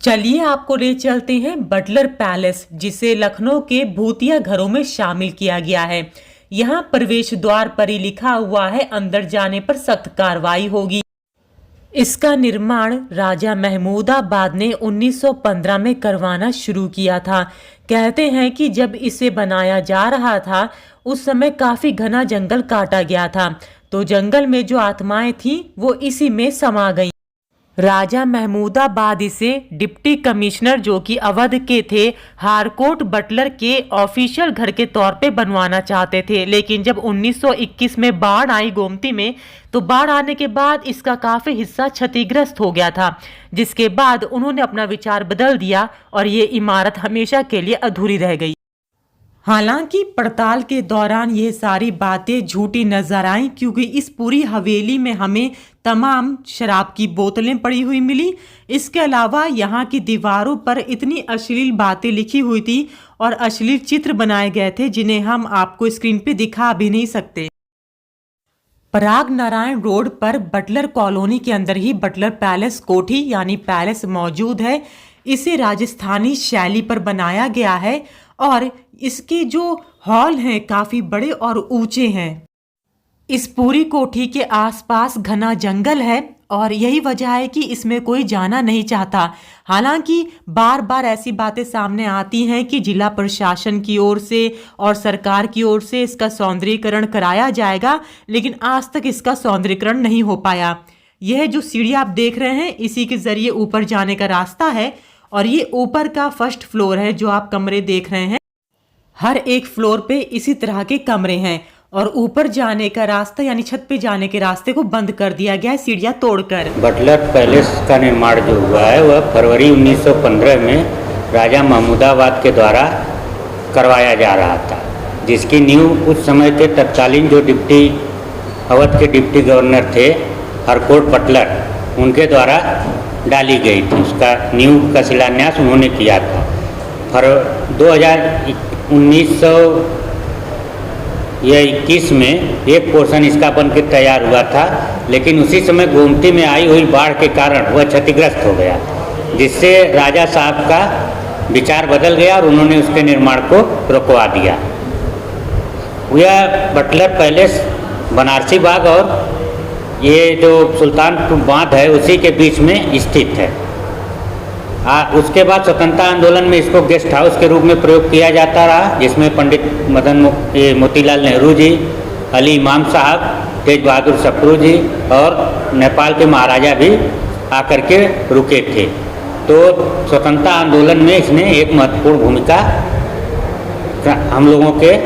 चलिए आपको ले चलते हैं बटलर पैलेस, जिसे लखनऊ के भूतिया घरों में शामिल किया गया है। यहाँ प्रवेश द्वार पर ही लिखा हुआ है, अंदर जाने पर सख्त कार्रवाई होगी। इसका निर्माण राजा महमूदाबाद ने 1915 में करवाना शुरू किया था। कहते हैं कि जब इसे बनाया जा रहा था उस समय काफी घना जंगल काटा गया था, तो जंगल में जो आत्माएं थीं वो इसी में समा गईं। राजा महमूदाबाद इसे डिप्टी कमिश्नर, जो कि अवध के थे, हारकोट बटलर के ऑफिशियल घर के तौर पे बनवाना चाहते थे। लेकिन जब 1921 में बाढ़ आई गोमती में, तो बाढ़ आने के बाद इसका काफी हिस्सा क्षतिग्रस्त हो गया था, जिसके बाद उन्होंने अपना विचार बदल दिया और ये इमारत हमेशा के लिए अधूरी रह गई। हालांकि पड़ताल के दौरान ये सारी बातें झूठी नजर आईं, क्योंकि इस पूरी हवेली में हमें तमाम शराब की बोतलें पड़ी हुई मिली। इसके अलावा यहाँ की दीवारों पर इतनी अश्लील बातें लिखी हुई थी और अश्लील चित्र बनाए गए थे, जिन्हें हम आपको स्क्रीन पे दिखा भी नहीं सकते। पराग नारायण रोड पर बटलर कॉलोनी के अंदर ही बटलर पैलेस कोठी यानी पैलेस मौजूद है। इसे राजस्थानी शैली पर बनाया गया है और इसके जो हॉल हैं काफी बड़े और ऊंचे हैं। इस पूरी कोठी के आसपास घना जंगल है और यही वजह है कि इसमें कोई जाना नहीं चाहता। हालांकि बार बार ऐसी बातें सामने आती हैं कि जिला प्रशासन की ओर से और सरकार की ओर से इसका सौंदर्यीकरण कराया जाएगा, लेकिन आज तक इसका सौंदर्यीकरण नहीं हो पाया। यह जो सीढ़ी आप देख रहे हैं, इसी के जरिए ऊपर जाने का रास्ता है और ये ऊपर का फर्स्ट फ्लोर है। जो आप कमरे देख रहे हैं, हर एक फ्लोर पे इसी तरह के कमरे हैं और ऊपर जाने का रास्ता यानी छत पे जाने के रास्ते को बंद कर दिया गया है सीढ़ियां तोड़कर। बटलर पैलेस का निर्माण जो हुआ है वह फरवरी 1915 में राजा महमूदाबाद के द्वारा करवाया जा रहा था, जिसकी नींव उस समय के तत्कालीन जो अवध के डिप्टी गवर्नर थे हरकोट बटलर, उनके द्वारा डाली गई थी। उसका नींव का शिलान्यास उन्होंने किया था। 1921 में एक पोर्शन इसका बन के तैयार हुआ था, लेकिन उसी समय गोमती में आई हुई बाढ़ के कारण वह क्षतिग्रस्त हो गया, जिससे राजा साहब का विचार बदल गया और उन्होंने उसके निर्माण को रुकवा दिया। यह बटलर पैलेस बनारसी बाग और ये जो सुल्तानपुर बांध है उसी के बीच में स्थित है। उसके बाद स्वतंत्रता आंदोलन में इसको गेस्ट हाउस के रूप में प्रयोग किया जाता रहा, जिसमें पंडित मोतीलाल नेहरू जी, अली इमाम साहब, तेज बहादुर सप्रू जी और नेपाल के महाराजा भी आकर के रुके थे। तो स्वतंत्रता आंदोलन में इसने एक महत्वपूर्ण भूमिका हम लोगों के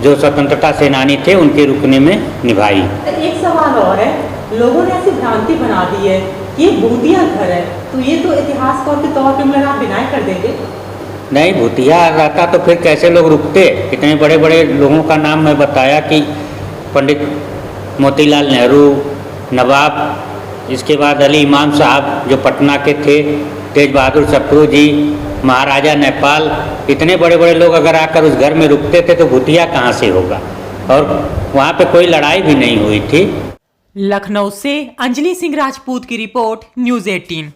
जो स्वतंत्रता सेनानी थे उनके रुकने में निभाई। एक सवाल और है, लोगों ने ऐसी भ्रांति बना दी है कि ये भूतिया घर है, तो ये तो इतिहासकार के तौर पे मेरा आप डिनाई कर देंगे? नहीं, भूतिया रहता तो फिर कैसे लोग रुकते। कितने बड़े बड़े लोगों का नाम मैं बताया कि पंडित मोतीलाल नेहरू, नवाब, इसके बाद अली इमाम साहब जो पटना के थे, तेज बहादुर सप्रू जी, महाराजा नेपाल, इतने बड़े बड़े लोग अगर आकर उस घर में रुकते थे तो भूतिया कहाँ से होगा। और वहाँ पे कोई लड़ाई भी नहीं हुई थी। लखनऊ से अंजलि सिंह राजपूत की रिपोर्ट, न्यूज़ 18।